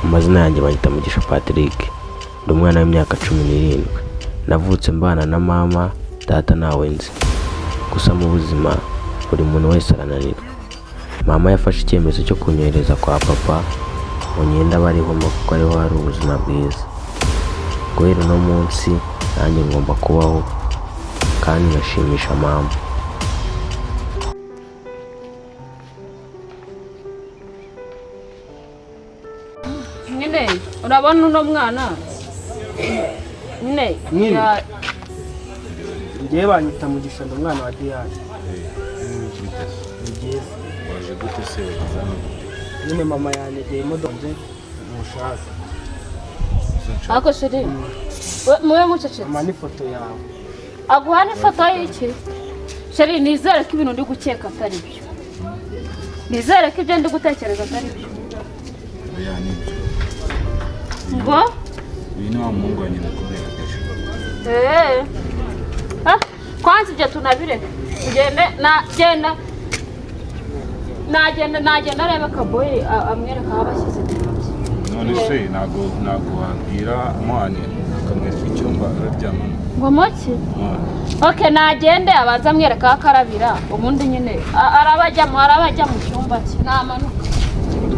Amazina yanjye bayita Mugisha Patrick. Ndi umwana w'imyaka 17. Navutse mbana na mama, data nawe nzi. Gusa mu buzima buri muntu wese arananirwa. Mama yafashe icyemezo cyo kunyohereza kwa papa mu nyenda bariho kuko ariho hari ubuzima bwiza. Guhera uno munsi nanjye ngomba kubaho kandi ngashimisha mama. Nyine urabona uno mwana nyine ngiye banyita Mugisha ndo mwana wa Diane. Waje gute se wazana? Nyine mama yanegeye imodoka mushaka. Ako shiri muwe mucecetse. Mama ni foto yawe. Aguha ni foto y'iki? Shiri nizere ko ibintu ndi gukeka atari byo. Nizere ko ibyo ndi gutekereza atari byo. Yani ngo bino wamungu wanyine kubera kesho. Kwanza je tunabireka. Nagenda reba kaboyi amwereka abashyize n'ibyo. None se nago wabwira mwane akamwereka icyumba araryama. Ngo moki? Okay, nagende abanza amwereka akarabira ubundi nyine arabajya mu cyumba cye namanuka.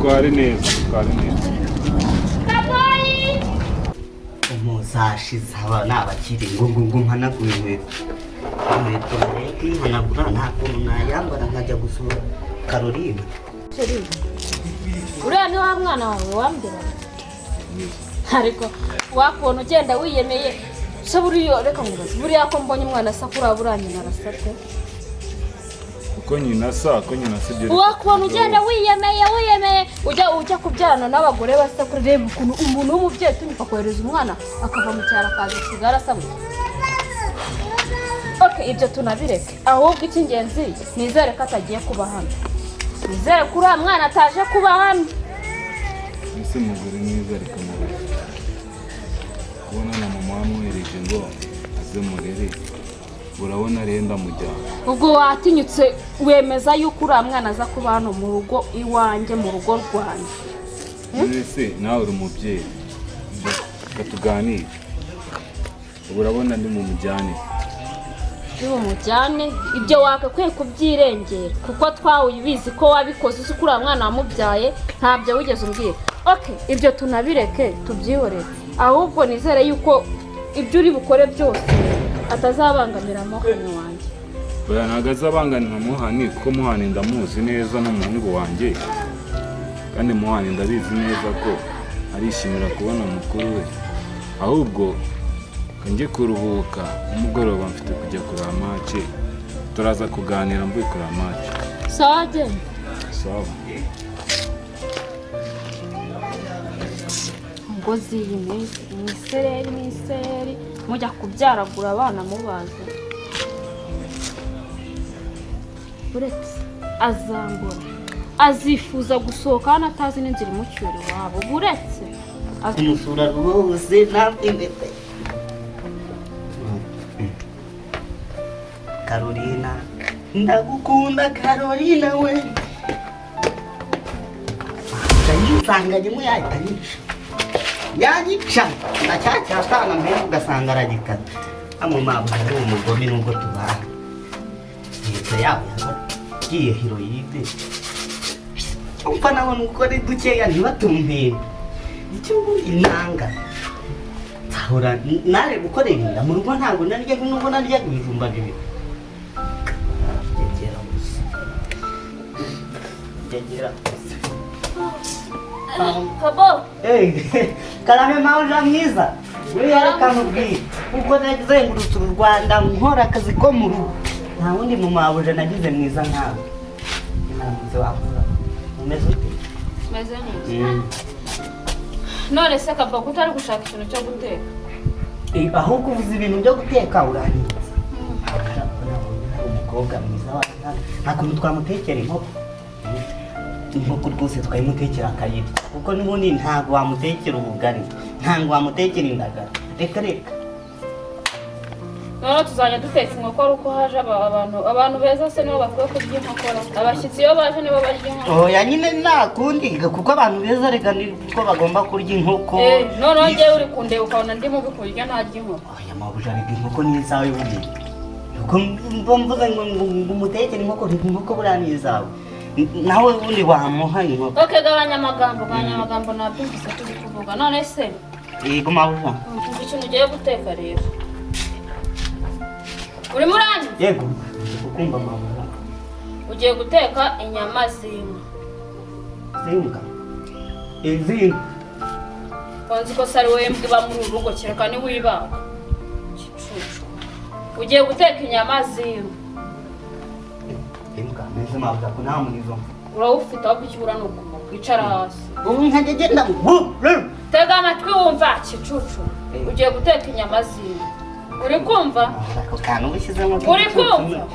Twari neza. Kaboyi! Umuzashize abana abakiri ngo mpanagura inkweto. Kwihanagura nta kuntu nayambara nkajya gusura Caroline. Uriya ni wa mwana wawe wambwira. Ariko wakubona ugenda wiyemeye se buriyo reka ngubaze buriya ko mbonye umwana sakura buranyina arasate. Uko nyina sibyo. Wakubona ugenda wiyemeye ujya kubyarana n'abagore basakura reba ukuntu umuntu w'umubyeyi tunyuka kohereza umwana akava mu cyara kaza sigara sabwe. Okay, ibyo tunabireke. Ahubwo icy'ingenzi nizere ko atagiye kuba hano. Nizere ko uriya mwana ataje kuba hano. Ese mugore nizere ko mubona. Kubona na mama wamwereje ngo aze murere. Urabona renda mujyana. Ubwo watinyutse wemeza yuko uriya mwana aza kuba hano mu rugo iwanjye mu rugo rwanjye. Ese nawe uri umubyeyi. Katuganire. Urabona ndi mu mujyane. Mujyane ibyo wakakwiye kubyirengera kuko twawubizi ko wabikoze uzi kuri mwana wamubyaye ntabyo wigeze umbwira. Okay, ibyo tunabireke tubyihorere. Ahubwo nizere yuko ibyo uri bukore byose atazabangamira amahano wanjye. Oya ntago azabangamira muhani kuko muhani ndamuzi neza n'umuhungu wanjye. Kandi muhani ndabizi neza ko arishimira kubona mukuru we. Ahubwo njye kuruhuka umugoroba mfite kujya kureba match. Turaza kuganira mvuye kureba match. Sawa je? Sawa. Ngozi imisereri mujya kubyaragura abana mubaze. Buretse azambura azifuza gusohoka hano atazi n'inzira imucyuri wabo. Buretse umusura rwose ntabwimete. Carolina, ndagukunda Carolina we. Ndayisanga rimwe yagica ndacyaca sana mbere ugasanga aragikana. Amumaba ari umugome nubwo tubana. Yitse yawe yagiye heroide. Umva nawe nuko ari dukeya ntibatumpere. Icyo inanga. Tahora nare gukorera mu rugo ntabwo narya nubwo narya ibijumba bibiri. Kabo. Karame mauja mwiza. Wewe yareka mubwi. Uko nazengurutse u Rwanda nkora akazi ko mu rugo. Nta wundi mu mabuje nagize mwiza ntawe. Ntamuze wakora. Umeze ute? Meze neza. None se Kabo kutari gushaka ikintu cyo guteka. Aho kuvuza ibintu byo guteka urangiza. Umukobwa mwiza wa ntakuntu twamutekera inkoko. Inkoko rwose twayimutekera akayirya kuko n'ubundi ntabwo wamutekera ubugari ntabwo wamutekera indagara reka Noneho tuzajya duteka inkoko ari uko haje abantu beza se nibo bakwiye kurya inkoko. Abashyitsi iyo baje nibo barya inkoko. Oya nyine nakundi kuko abantu beza reka ni ko bagomba kurya inkoko. Noneho njyewe uri kundeba ukabona ndi mubi kurya ntarya inkoko. Oya mabuja reka inkoko ni izawe bundi. Kuko mvuze ngo umutekere inkoko buriya ni izawe. Nawe ubundi wamuha inkoko. Okay, gabanya amagambo nabyumvise turi kuvuga. None se yego mabuja. Ikintu ugiye guteka rero. Uri muranyi? Yego. Ukumva mabuja. Ugiye guteka inyama z'inka. Z'inka. Izinka. Wanzi ko sari wowe mbwa muri urugo kereka ni wibaga. Kicucu. Ugiye guteka inyama z'inka. Inka neze mabuja ko nta munizo. Urawufite aho kukibura no kwicara hasi. Nkagenda Tega amatwi wumva kicucu. Ugiye guteka inyama z'inka. Uri kumva? Ako kantu ubishyizemo. Uri kumva?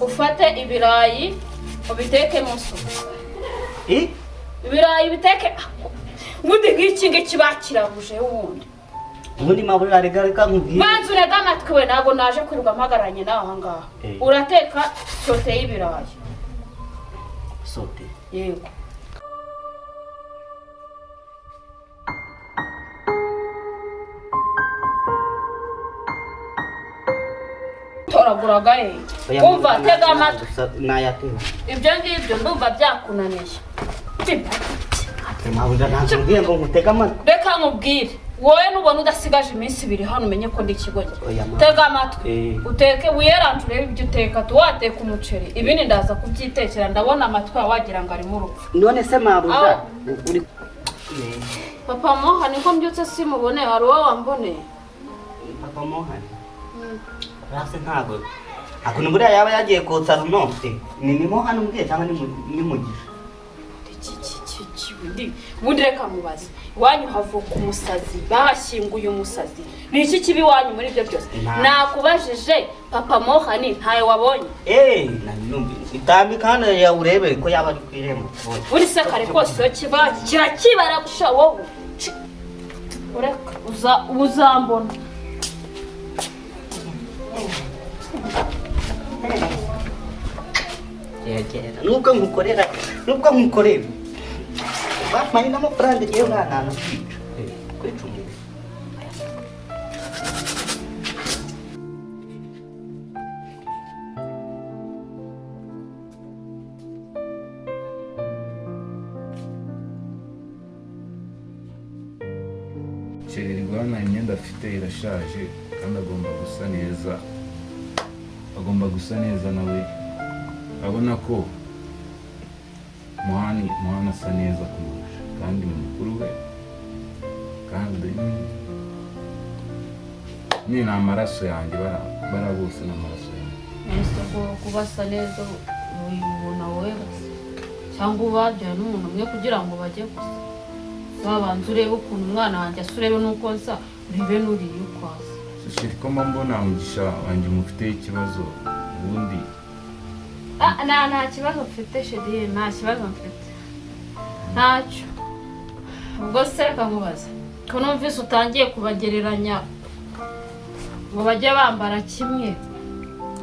Ufate ibirayi ubiteke mu sosi. Ibirayi biteke. Ubundi ngiki bakirabuje wundi. Ubundi mabuja reka nkubwiye. Banzu urega amatwi we ntago naje kwirirwa mpagaranye nawe aha ngaha. Urateka sote y'ibirayi. Sote. Yego. Toraguraga Umva tega amatwi. Nayatera. Ibyo ngibyo ndumva byakunaniye. Mabuja ntakubwiye ngo ngutega amatwi. Reka nkubwire. Wowe nubona udasigaje iminsi 2 hano umenye ko ndi ikigoye. Tega amatwi. Uteke wiyeranje urebe ibyo uteka tuwateka umuceri. Ibindi ndaza kubyitekera ndabona amatwi wagira ngo ari mu rupfu. None se mabuja uri Papa Mohani ko mbyutse simubone hari uwo wambone. Papa Mohani. Rase ntago. Akuno buriya yaba yagiye kotsa runofte. Ni Mohani umbwiye cyangwa ni mugisha. Bundi reka mubaze. Wanyu havuka umusazi bahashyinguye umusazi. Ni iki kibi wanyu muri byo byose? Nakubajije Papa Mohani ntaye wabonye. Nanumbi. Itambi kana ya urebe ko yaba ari kwiremo. Uri se kare kose kiba kirakibara gusha wowe. Ureka uzambona. Nubwo ngukorera bamani n'amafaranga yewe nta kwica kwica umuntu. Rwana imyenda afite irashaje kandi agomba gusa neza nawe abona ko Muhani asa neza kumurusha kandi mukuru we kandi ni amaraso yanjye barabose n'amaraso yanjye. Ese kuba asa neza uyibona wowe cyangwa ubabyaye n'umuntu umwe kugira ngo bajye gusa. Babanza urebe ukuntu umwana wanjye asurebe nuko nsa urebe n'uriye ukwasa. Shiri ko mbona mugisha wanjye mufite ikibazo ubundi. Nta kibazo mfite shedi, nta kibazo mfite. Ntacyo. Ubwo se reka nkubaza. Ko numvise utangiye kubagereranya ngo bajye bambara kimwe.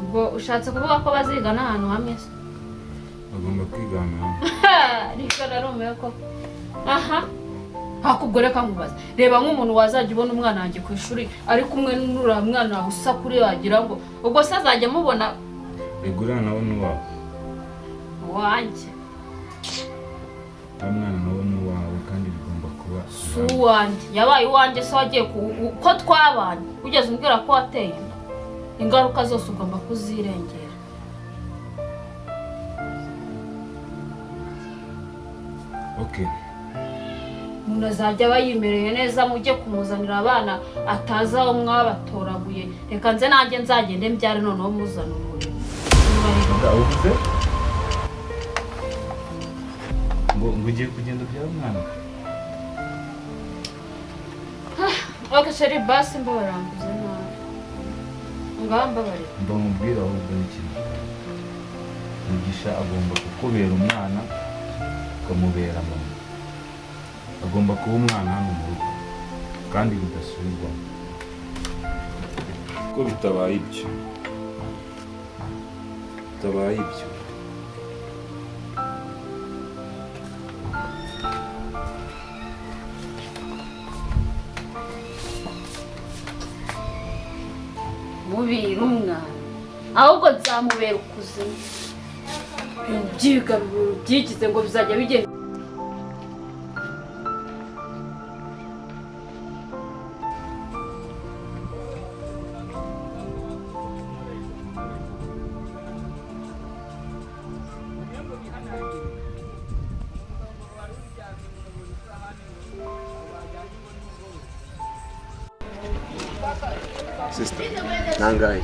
Ubwo ushatse kuvuga ko baziga n'ahantu hamwe se? Bagomba kwigana. Riko narumiye ko. Aha. Hakubwo reka nkubaza. Reba nk'umuntu wazajya ubona umwana wanjye ku ishuri ari kumwe n'ura mwana usa kuri wagira ngo ubwo se azajya mubona Egura nawe nuwawe. Wanjye. Umwana nawe nuwawe kandi bigomba kuba Suwanjye. Yabaye wanjye se wagiye ko twabanye. Ugeze umbwira ko wateye ingaruka zose ugomba kuzirengera. Okay. Munazajya bayimereye neza mujye kumuzanira abana ataza aho mwabatoraguye. Reka nze nanjye nzagende mbyare noneho muzana umurimo. Ngo ugiye kugenda byara umwana. Bakashari basi mbabaranguze nawe. Ngamba bari. Ndamubwira ahubwo n'ikintu. Mugisha agomba kukubera umwana ukamubera mama. Agomba kuba umwana hano mu rugo kandi bidasubirwamo. ko bitabaye ibyo. Bitabaye ibyo. mubira umwana ahubwo nzamubera ukuzimu ibyiga byigize ngo bizajya bigenda. Sister, nangaye.